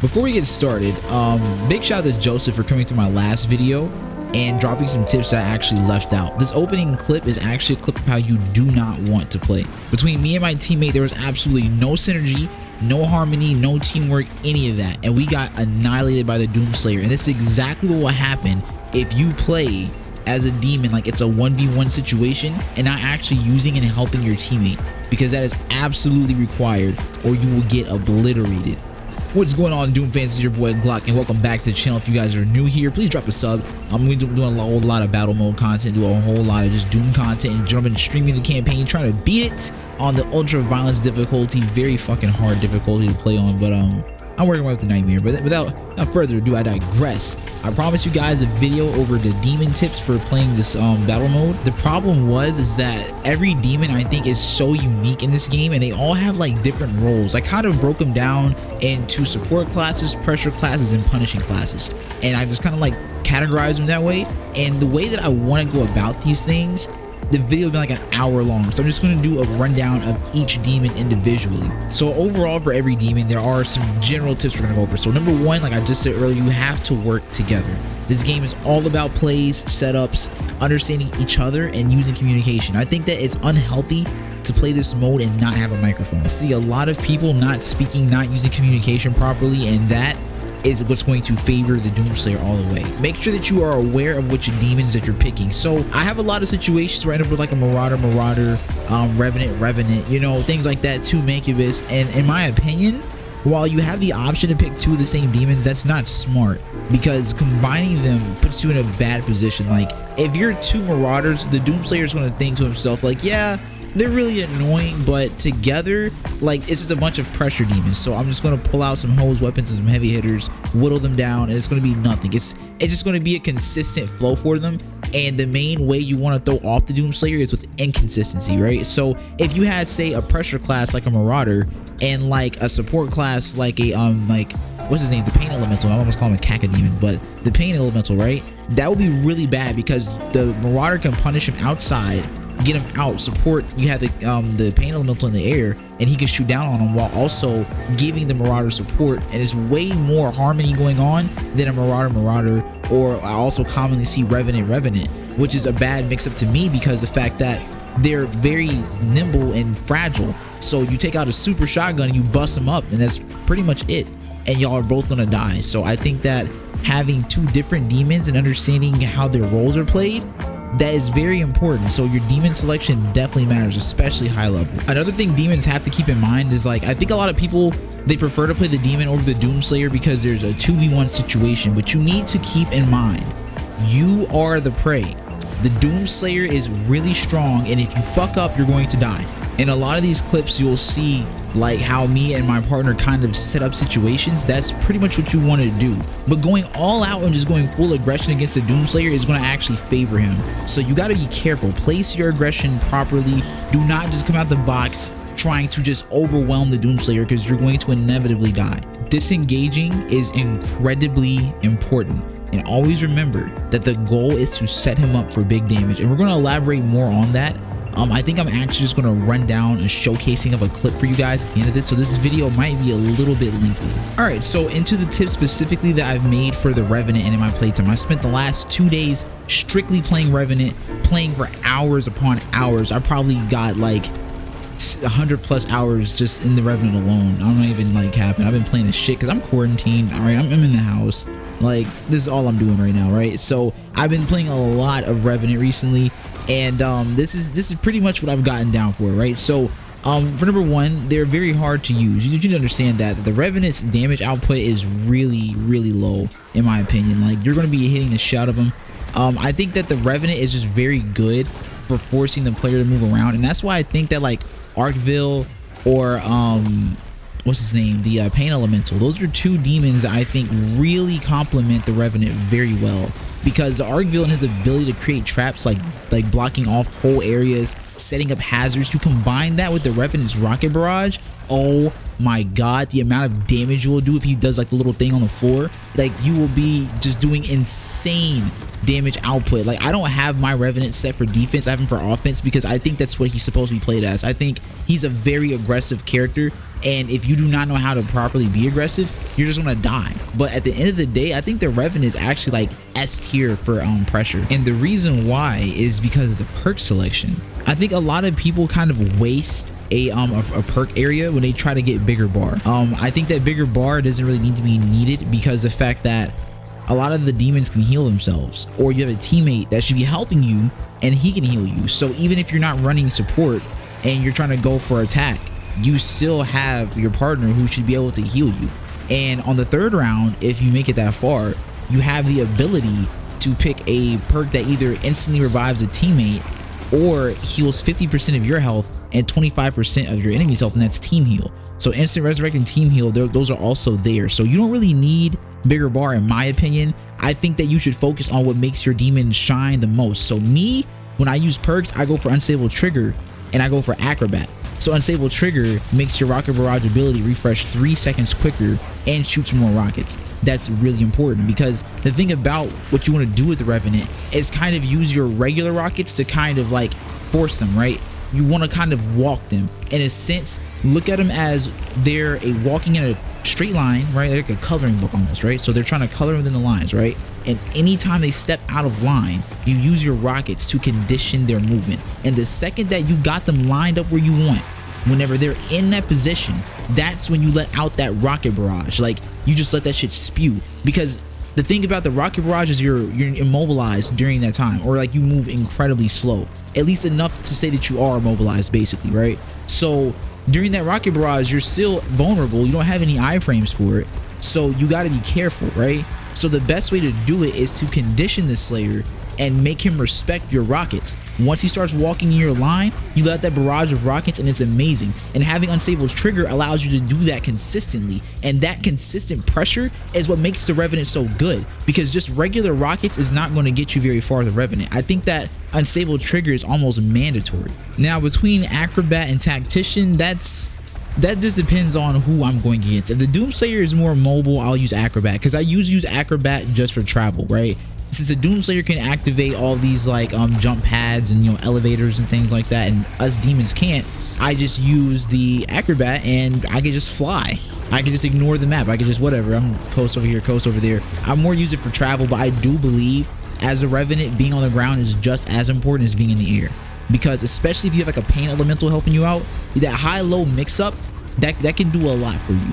Before we get started, big shout out to Joseph for coming to my last video and dropping some tips that I actually left out. This opening clip is actually a clip of how you do not want to play. Between me and my teammate, there was absolutely no synergy, no harmony, no teamwork, any of that. And we got annihilated by the Doomslayer. And this is exactly what will happen if you play as a demon, like it's a 1v1 situation and not actually using and helping your teammate, because that is absolutely required or you will get obliterated. What's going on, Doom fans? It's your boy Glock, and welcome back to the channel. If you guys are new here, please drop a sub. I'm going to be doing a whole lot of battle mode content, do a whole lot of just Doom content, and jumping, streaming the campaign, trying to beat it on the ultra violence difficulty. Very fucking hard difficulty to play on, but I'm working with the nightmare. But without further ado, I digress. I promised you guys a video over the demon tips for playing this battle mode. The problem is that every demon I think is so unique in this game, and they all have like different roles. I kind of broke them down into support classes, pressure classes, and punishing classes, and I just kind of like categorize them that way. And the way that I want to go about these things, the video will be like an hour long, so I'm just going to do a rundown of each demon individually. So overall, for every demon, there are some general tips we're going to go over. So number one, like I just said earlier, you have to work together. This game is all about plays, setups, understanding each other, and using communication. I think that it's unhealthy to play this mode and not have a microphone. I see a lot of people not speaking, not using communication properly, and that is what's going to favor the Doomslayer all the way. Make sure that you are aware of which demons that you're picking. So I have a lot of situations where I end up with like a Marauder, Revenant, you know, things like that, two Mancubus. And in my opinion, while you have the option to pick two of the same demons, that's not smart, because combining them puts you in a bad position. Like if you're two Marauders, the Doomslayer is going to think to himself like, yeah, they're really annoying, but together, like, it's just a bunch of pressure demons. So I'm just going to pull out some hose weapons and some heavy hitters, whittle them down, and it's going to be nothing. It's just going to be a consistent flow for them. And the main way you want to throw off the Doomslayer is with inconsistency, right? So if you had, say, a pressure class like a Marauder and like a support class like a like what's his name, the Pain Elemental, I almost call him a Cacodemon, but the Pain Elemental, right? That would be really bad, because the Marauder can punish him outside, get him out. Support, you have the Pain Elemental in the air, and he can shoot down on him while also giving the Marauder support, and it's way more harmony going on than a Marauder. Or I also commonly see Revenant, which is a bad mix-up to me, because the fact that they're very nimble and fragile. So you take out a super shotgun and you bust them up, and that's pretty much it, and y'all are both gonna die. So I think that having two different demons and understanding how their roles are played, that is very important. So your demon selection definitely matters, especially high level. Another thing demons have to keep in mind is, like, I think a lot of people, they prefer to play the demon over the Doomslayer because there's a 2v1 situation, but you need to keep in mind, you are the prey. The Doomslayer is really strong, and if you fuck up, you're going to die. In a lot of these clips, you'll see like how me and my partner kind of set up situations. That's pretty much what you want to do. But going all out and just going full aggression against the Doomslayer is going to actually favor him. So you got to be careful. Place your aggression properly. Do not just come out the box trying to just overwhelm the Doomslayer, because you're going to inevitably die. Disengaging is incredibly important. And always remember that the goal is to set him up for big damage. And we're going to elaborate more on that. I think I'm actually just going to run down a showcasing of a clip for you guys at the end of this, so this video might be a little bit lengthy. Alright, so into the tips specifically that I've made for the Revenant and in my playtime. I spent the last 2 days strictly playing Revenant, playing for hours upon hours. I probably got like 100+ hours just in the Revenant alone. I'm not even like capping. I've been playing this shit because I'm quarantined. Alright, I'm in the house. Like, this is all I'm doing right now, right? So I've been playing a lot of Revenant recently, and this is pretty much what I've gotten down for, right? So for number one, they're very hard to use. You need to understand that the Revenant's damage output is really low, in my opinion. Like, you're going to be hitting the shit out of them. I think that the Revenant is just very good for forcing the player to move around, and that's why I think that like Arkville or what's his name, the Pain Elemental, those are two demons that I think really complement the Revenant very well. Because the Arkville and his ability to create traps, like blocking off whole areas, setting up hazards, to combine that with the Revenant's rocket barrage, oh my god, the amount of damage you will do if he does like the little thing on the floor. Like, you will be just doing insane damage output. Like, I don't have my Revenant set for defense, I have him for offense, because I think that's what he's supposed to be played as. I think he's a very aggressive character, and if you do not know how to properly be aggressive, you're just gonna die. But at the end of the day, I think the Revenant is actually like S tier for pressure, and the reason why is because of the perk selection. I think a lot of people kind of waste a perk area when they try to get bigger bar. I think that bigger bar doesn't really need to be needed, because the fact that a lot of the demons can heal themselves, or you have a teammate that should be helping you and he can heal you. So even if you're not running support and you're trying to go for attack, you still have your partner who should be able to heal you. And on the third round, if you make it that far, you have the ability to pick a perk that either instantly revives a teammate or heals 50% of your health and 25% of your enemy's health, and that's team heal. So instant resurrect and team heal, those are also there. So you don't really need bigger bar, in my opinion. I think that you should focus on what makes your demon shine the most. So me, when I use perks, I go for unstable trigger and I go for acrobat. So unstable trigger makes your rocket barrage ability refresh 3 seconds quicker and shoots more rockets. That's really important, because the thing about what you want to do with the Revenant is kind of use your regular rockets to kind of like force them, right? You want to kind of walk them in a sense. Look at them as they're walking in a straight line, right? Like a coloring book almost, right? So they're trying to color within the lines, right? And anytime they step out of line, you use your rockets to condition their movement. And the second that you got them lined up where you want, whenever they're in that position, that's when you let out that rocket barrage. Like, you just let that shit spew. Because the thing about the rocket barrage is you're immobilized during that time, or like you move incredibly slow, at least enough to say that you are immobilized, basically, right? So during that rocket barrage, you're still vulnerable. You don't have any iframes for it, so you got to be careful, right? So the best way to do it is to condition the Slayer and make him respect your rockets. Once he starts walking in your line, you let that barrage of rockets, and it's amazing. And having unstable trigger allows you to do that consistently, and that consistent pressure is what makes the Revenant so good, because just regular rockets is not going to get you very far with the Revenant. I think that unstable trigger is almost mandatory. Now, between acrobat and tactician, that just depends on who I'm going against. If the Doomslayer is more mobile, I'll use acrobat, because I use acrobat just for travel, right? Since a Doomslayer can activate all these like jump pads and, you know, elevators and things like that, and us demons can't, I just use the acrobat and I can just fly. I can just ignore the map. I can just whatever. I'm coast over here, coast over there. I more use it for travel, but I do believe as a Revenant, being on the ground is just as important as being in the air, because especially if you have like a pain elemental helping you out, that high-low mix-up that can do a lot for you.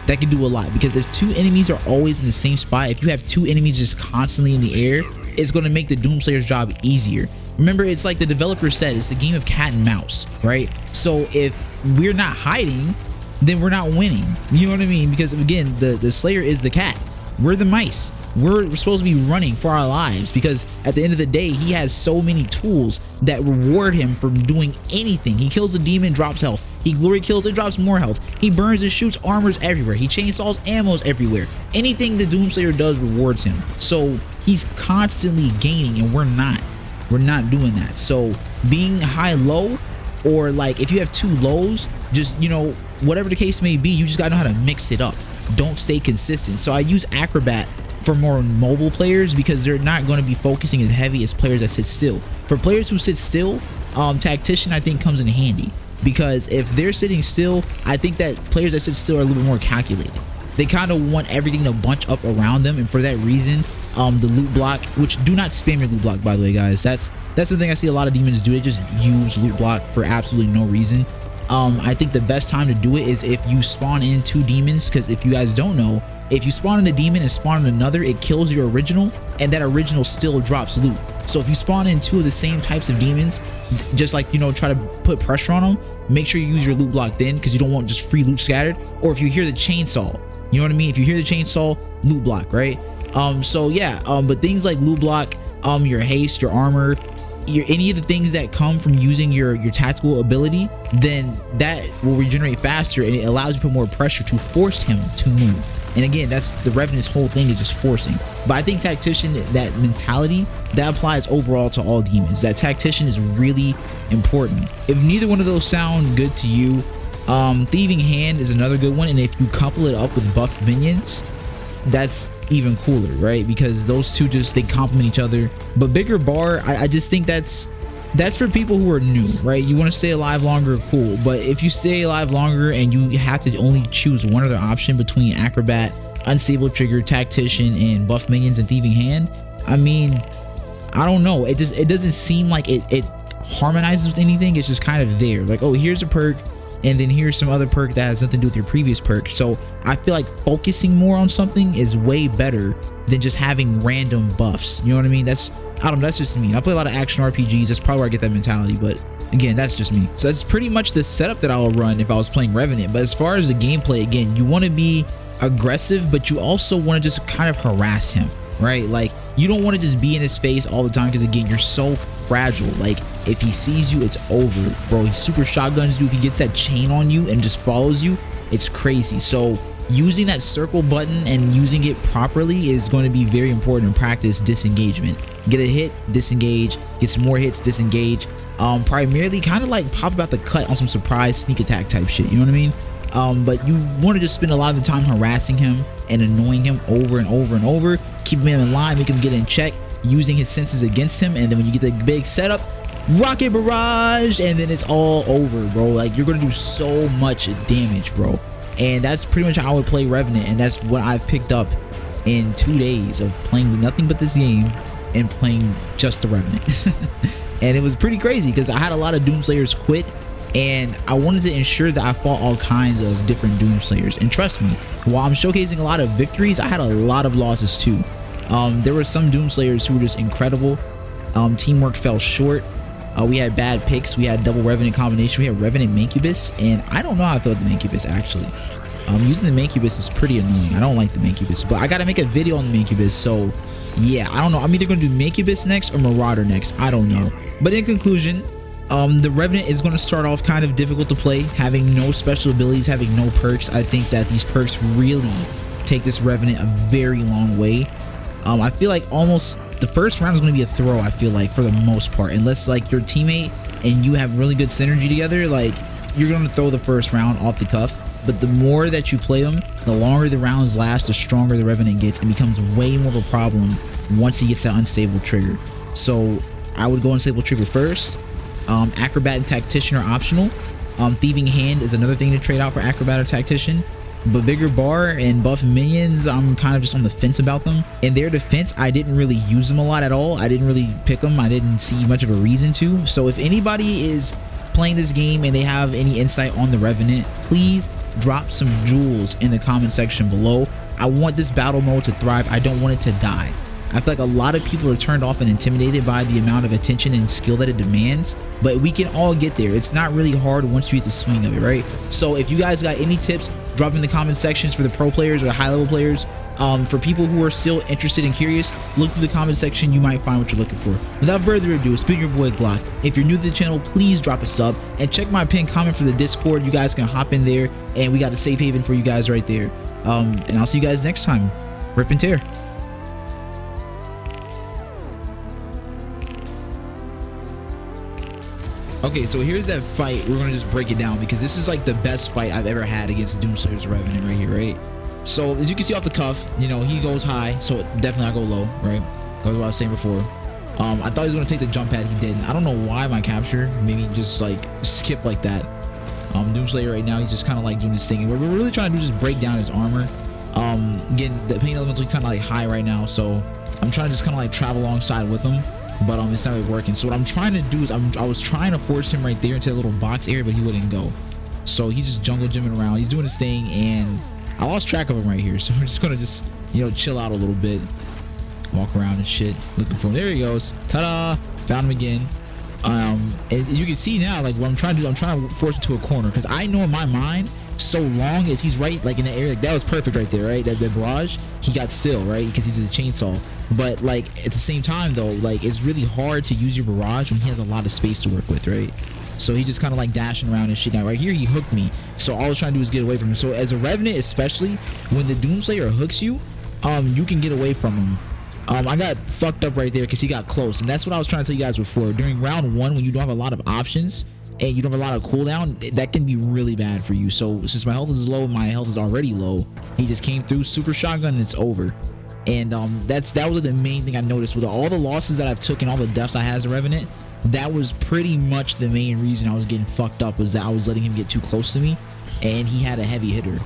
That can do a lot, because if two enemies are always in the same spot, if you have two enemies just constantly in the air, it's going to make the Doomslayer's job easier. Remember, it's like the developer said, it's a game of cat and mouse, right? So if we're not hiding, then we're not winning. You know what I mean? Because again, the Slayer is the cat. We're the mice. We're supposed to be running for our lives, because at the end of the day, he has so many tools that reward him for doing anything. He kills a demon, drops health. He glory kills, it drops more health. He burns and shoots, armors everywhere. He chainsaws, ammos everywhere. Anything the Doomslayer does rewards him. So he's constantly gaining, and we're not doing that. So being high-low, or like if you have two lows, just, you know, whatever the case may be, you just gotta know how to mix it up. Don't stay consistent. So I use acrobat for more mobile players, because they're not going to be focusing as heavy as players that sit still. For players who sit still, tactician I think comes in handy, because if they're sitting still, I think that players that sit still are a little bit more calculated. They kind of want everything to bunch up around them, and for that reason, the loot block, which do not spam your loot block, by the way, guys. That's the thing I see a lot of demons do. They just use loot block for absolutely no reason. I think the best time to do it is if you spawn in two demons, because if you guys don't know, if you spawn in a demon and spawn in another, it kills your original, and that original still drops loot. So if you spawn in two of the same types of demons, just like, you know, try to put pressure on them, make sure you use your loot block then, because you don't want just free loot scattered. Or if you hear the chainsaw, you know what I mean? If you hear the chainsaw, loot block, right? So yeah, but things like loot block, your haste, your armor, any of the things that come from using your tactical ability, then that will regenerate faster, and it allows you to put more pressure to force him to move. And again, that's the Revenant's whole thing, is just forcing. But I think tactician, that mentality, that applies overall to all demons. That tactician is really important. If neither one of those sound good to you, Thieving Hand is another good one, and if you couple it up with buffed minions, that's even cooler, right? Because those two just, they complement each other. But Bigger Bar, I just think that's for people who are new, right? You want to stay alive longer, cool. But if you stay alive longer and you have to only choose one other option between Acrobat, Unstable Trigger, Tactician, and buff minions and Thieving Hand, I mean, I don't know. It doesn't seem like it harmonizes with anything. It's just kind of there, like, oh, here's a perk, and then here's some other perk that has nothing to do with your previous perk. So I feel like focusing more on something is way better than just having random buffs. You know what I mean? That's, I don't know, that's just me. I play a lot of action RPGs. That's probably where I get that mentality, but again, that's just me. So that's pretty much the setup that I'll run if I was playing Revenant. But as far as the gameplay, again, you want to be aggressive, but you also want to just kind of harass him, right? Like, you don't want to just be in his face all the time, because again, you're so fragile. Like, if he sees you, it's over, bro. He super shotguns you. If he gets that chain on you and just follows you, it's crazy. So using that circle button and using it properly is going to be very important in practice. Disengagement, get a hit, disengage, get some more hits, disengage. Primarily kind of like pop about the cut on some surprise sneak attack type shit, you know what I mean? But you want to just spend a lot of the time harassing him and annoying him over and over and over, keeping him in line, make him get in check, using his senses against him. And then when you get the big setup, rocket barrage, and then it's all over, bro. Like, you're gonna do so much damage, bro. And that's pretty much how I would play Revenant, and that's what I've picked up in 2 days of playing nothing but this game and playing just the Revenant. And it was pretty crazy because I had a lot of Doomslayers quit, and I wanted to ensure that I fought all kinds of different Doomslayers. And trust me, while I'm showcasing a lot of victories, I had a lot of losses too. There were some Doomslayers who were just incredible. Teamwork fell short. We had bad picks. We had double Revenant combination. We had Revenant Mancubus, and I don't know how I feel with the Mancubus actually. Using the Mancubus is pretty annoying. I don't like the Mancubus, but I gotta make a video on the Mancubus, so yeah, I don't know. I'm either gonna do Mancubus next or Marauder next. I don't know. But in conclusion, the Revenant is going to start off kind of difficult to play, having no special abilities, having no perks. I think that these perks really take this Revenant a very long way. I feel like almost the first round is going to be a throw, I feel like, for the most part, unless like your teammate and you have really good synergy together. Like, you're going to throw the first round off the cuff. But the more that you play them, the longer the rounds last, the stronger the Revenant gets, and becomes way more of a problem once he gets that unstable trigger. So I would go unstable trigger first. Acrobat and Tactician are optional. Thieving Hand is another thing to trade out for Acrobat or Tactician. But Bigger Bar and buff minions, I'm kind of just on the fence about them. In their defense, I didn't really use them a lot at all. I didn't really pick them. I didn't see much of a reason to. So if anybody is playing this game and they have any insight on the Revenant, please drop some jewels in the comment section below. I want this battle mode to thrive. I don't want it to die. I feel like a lot of people are turned off and intimidated by the amount of attention and skill that it demands, but we can all get there. It's not really hard once you get the swing of it, right? So if you guys got any tips, drop in the comment sections for the pro players or high level players. For people who are still interested and curious, look through the comment section. You might find what you're looking for. Without further ado, it's been your boy Glock. If you're new to the channel, please drop a sub and check my pinned comment for the Discord. You guys can hop in there, and we got a safe haven for you guys right there. And I'll see you guys next time. Rip and tear. Okay, so here's that fight. We're gonna just break it down because this is like the best fight I've ever had against Doomslayer's Revenant right here, right? So as you can see off the cuff, you know, he goes high, so definitely I go low, right? Goes what I was saying before. I thought he was gonna take the jump pad, he didn't. I don't know why my capture maybe just like skip like that. Doomslayer right now, he's just kind of like doing his thing. And we're really trying to just break down his armor. Again, the pain elemental is kind of like high right now, so I'm trying to just kind of like travel alongside with him. But it's not really working. So what I'm trying to do is I was trying to force him right there into a little box area, but he wouldn't go. So he's just jungle gymming around. He's doing his thing, and I lost track of him right here. So we're just gonna just, you know, chill out a little bit, walk around and shit, looking for him. There he goes. Ta-da! Found him again. And you can see now, like, what I'm trying to do, I'm trying to force him to a corner because I know in my mind, so long as he's right, like in the area, like, that was perfect right there, right? That barrage, he got still, right? Because he did the chainsaw. But like at the same time though, like it's really hard to use your barrage when he has a lot of space to work with, right? So he just kind of like dashing around and shit. Now right here he hooked me, so all I was trying to do is get away from him. So as a Revenant, especially when the Doomslayer hooks you, you can get away from him. I got fucked up right there because he got close, and that's what I was trying to tell you guys before. During round one, when you don't have a lot of options, and you don't have a lot of cooldown, that can be really bad for you. So since my health is low, my health is already low, he just came through, super shotgun, and it's over. And that was the main thing I noticed with all the losses that I've took and all the deaths I had as a Revenant. That was pretty much the main reason I was getting fucked up, was that I was letting him get too close to me, and he had a heavy hitter.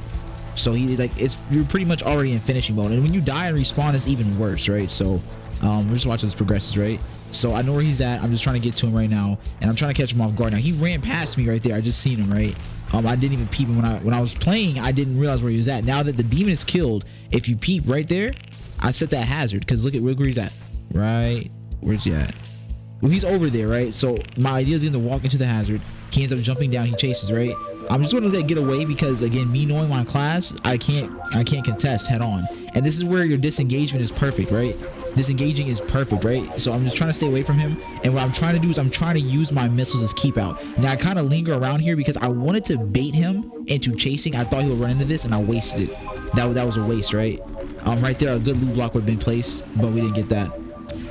So he like, you're pretty much already in finishing mode, and when you die and respawn, it's even worse, right? So we're just watching this progresses, right? So I know where he's at. I'm just trying to get to him right now, and I'm trying to catch him off guard. Now he ran past me right there. I just seen him, right? I didn't even peep him when I was playing. I didn't realize where he was at. Now that the demon is killed, if you peep right there, I set that hazard, because look where he's at. Right, where's he at? Well, he's over there, right? So my idea is going to walk into the hazard. He ends up jumping down. He chases, right? I'm just going to let get away, because again, me knowing my class, I can't contest head on. And this is where your disengagement is perfect, right? Disengaging is perfect, right? So I'm just trying to stay away from him. And what I'm trying to do is I'm trying to use my missiles as keep out. Now I kind of linger around here because I wanted to bait him into chasing. I thought he would run into this, and I wasted it. That was a waste, right? Right there, a good loot block would have been placed, but we didn't get that.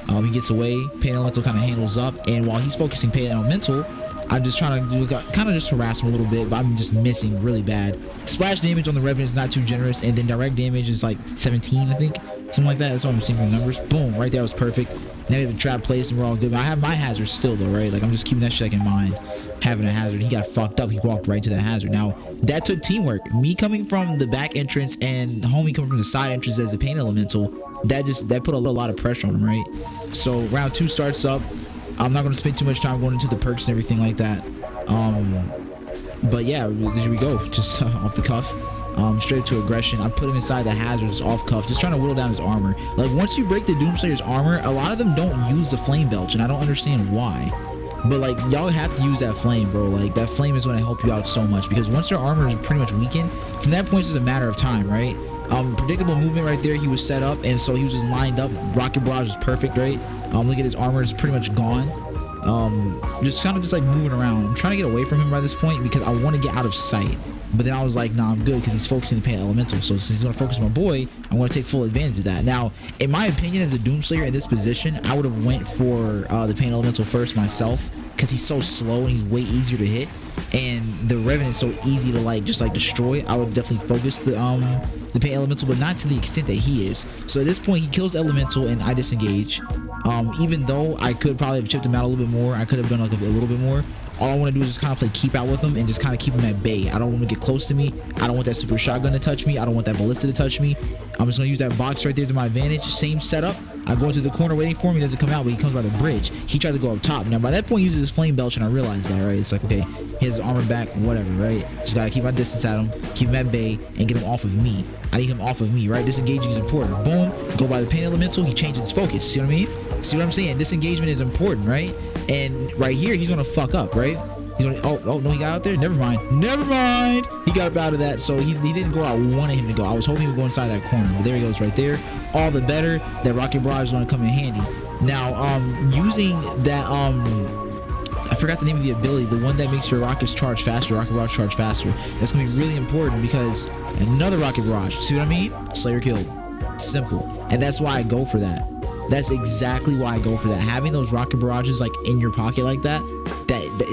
He gets away. Pain Elemental kind of handles up, and while he's focusing Pain Elemental, I'm just trying to kind of just harass him a little bit, but I'm just missing really bad. Splash damage on the Revenant is not too generous, and then direct damage is like 17, I think, something like that. That's what I'm seeing from the numbers. Boom, right there was perfect. Now we have a trap placed, and we're all good. But I have my hazard still though, right? Like I'm just keeping that shit in mind. Having a hazard, he got fucked up. He walked right to that hazard. Now that took teamwork. Me coming from the back entrance and homie coming from the side entrance as a Pain Elemental, that put a lot of pressure on him, right? So round 2 starts up. I'm not going to spend too much time going into the perks and everything like that. But yeah, here we go. Just off the cuff. Straight to aggression. I put him inside the hazards off cuff, just trying to whittle down his armor. Like once you break the Doomslayer's armor, a lot of them don't use the flame belch, and I don't understand why. But like y'all have to use that flame, bro. Like that flame is going to help you out so much, because once their armor is pretty much weakened, from that point it's just a matter of time, right? Predictable movement right there. He was set up, and so he was just lined up. Rocket barrage is perfect, right? Look at his armor is pretty much gone. Just kind of just like moving around. I'm trying to get away from him by this point because I want to get out of sight. But then I was like, nah, I'm good, because he's focusing the Pain Elemental. So since he's going to focus on my boy, I'm going to take full advantage of that. Now, in my opinion, as a Doomslayer in this position, I would have went for the Pain Elemental first myself, because he's so slow and he's way easier to hit. And the Revenant is so easy to like just like destroy. I would definitely focus the Pain Elemental, but not to the extent that he is. So at this point, he kills Elemental and I disengage. Even though I could probably have chipped him out a little bit more, I could have done like a little bit more. All I want to do is just kind of play keep out with him and just kind of keep him at bay. I don't want to get close to me. I don't want that super shotgun to touch me. I don't want that ballista to touch me. I'm just going to use that box right there to my advantage. Same setup. I go into the corner waiting for him. He doesn't come out, but he comes by the bridge. He tried to go up top. Now, by that point, he uses his flame belch, and I realized that, right? It's like, okay, he has his armor back, whatever, right? Just got to keep my distance at him, keep him at bay, and get him off of me. I need him off of me, right? Disengaging is important. Boom. Go by the Pain Elemental. He changes his focus. See what I mean? See what I'm saying? Disengagement is important, right? And right here, he's going to fuck up, right? Oh no, he got out there. Never mind. He got up out of that, so he didn't go where I wanted him to go. I was hoping he would go inside that corner, but there he goes right there. All the better. That rocket barrage is going to come in handy. Now using that I forgot the name of the ability, the one that makes your rockets charge faster, rocket barrage charge faster. That's going to be really important, because another rocket barrage, see what I mean? Slayer killed. Simple. And that's why I go for that. That's exactly why I go for that. Having those rocket barrages like in your pocket like that,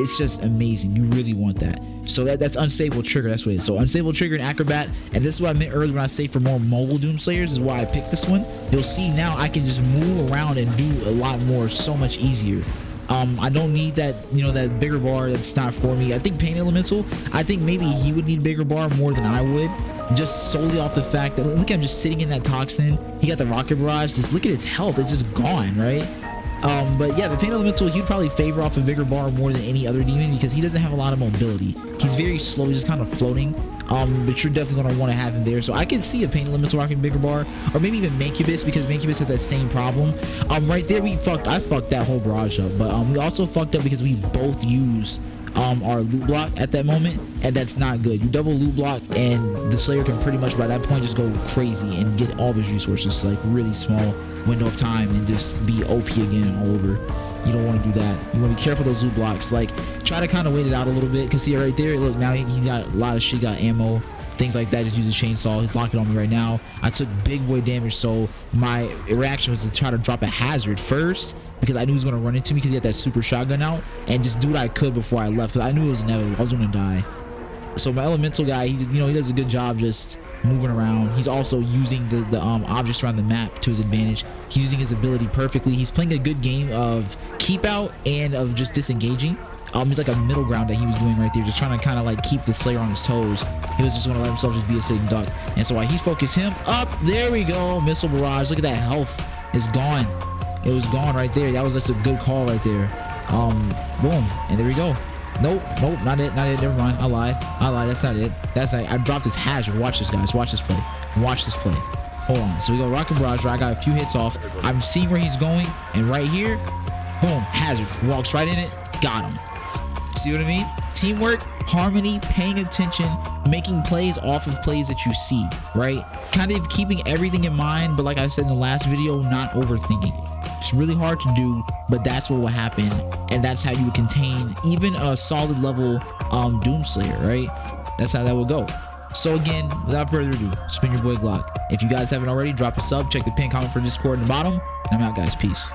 it's just amazing. You really want that. So that's unstable trigger. That's what it is. So unstable trigger and acrobat. And this is what I meant earlier when I say for more mobile Doomslayers, is why I picked this one. You'll see now I can just move around and do a lot more, so much easier. I don't need that, that bigger bar. That's not for me. I think Pain Elemental, I think maybe he would need bigger bar more than I would, just solely off the fact that look at him just sitting in that toxin. He got the rocket barrage. Just look at his health. It's just gone, right? But yeah, the Pain Elemental, he'd probably favor off a bigger bar more than any other demon, because he doesn't have a lot of mobility. He's very slow. He's just kind of floating. But you're definitely going to want to have him there. So I can see a Pain Elemental rocking bigger bar, or maybe even Mancubus, because Mancubus has that same problem. Right there, I fucked that whole barrage up. But we also fucked up because we both used our loot block at that moment, and that's not good. You double loot block, and the Slayer can pretty much by that point just go crazy and get all of his resources, like really small window of time, and just be OP again all over. You don't want to do that. You want to be careful of those loot blocks. Like, try to kind of wait it out a little bit, because see right there, look, now he's got a lot of shit, got ammo, things like that. Just use a chainsaw. He's locking on me right now. I took big boy damage, so my reaction was to try to drop a hazard first because I knew he was going to run into me because he had that super shotgun out, and just do what I could before I left because I knew it was inevitable. I was going to die. So my elemental guy, he just, he does a good job just moving around. He's also using the objects around the map to his advantage. He's using his ability perfectly. He's playing a good game of keep out and of just disengaging. He's like a middle ground that he was doing right there, just trying to kind of like keep the Slayer on his toes. He was just going to let himself just be a sitting duck. And so while he's focused him up, there we go, missile barrage. Look at that health, it's gone. It was gone right there. That was just a good call right there. Boom, and there we go. Nope, not it, never mind. I lied, that's not it. I dropped his hazard. Watch this, guys, watch this play. Hold on, so we go rocket barrage. I got a few hits off. I'm seeing where he's going, and right here, boom, hazard, walks right in it, got him. See what I mean? Teamwork, harmony, paying attention, making plays off of plays that you see, right? Kind of keeping everything in mind, but like I said in the last video, not overthinking. It's really hard to do, but that's what will happen, and that's how you would contain even a solid level Doomslayer, right? That's how that will go. So again, without further ado, spin your boy Glock. If you guys haven't already, drop a sub, check the pin comment for Discord in the bottom, and I'm out, guys. Peace.